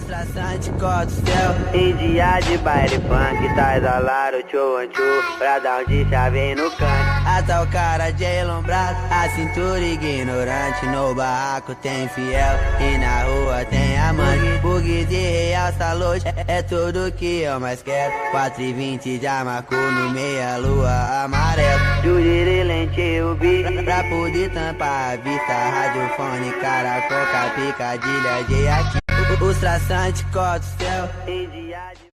Traçante, céu. Em dia de baile funk, tá exalado, tchô, tchô. Pra dar um de chave no canto. Até o cara de elombrado, a cintura ignorante. No barraco tem fiel e na rua tem amante. Bugs e realça loja, é tudo que eu mais quero. 4h20 já marcou no meia lua amarelo. Juriri lente o bicho, pra poder tampar a vista. Radiofone, cara, coca, picadilha de aqui. Os traçantes, céu. Em dia de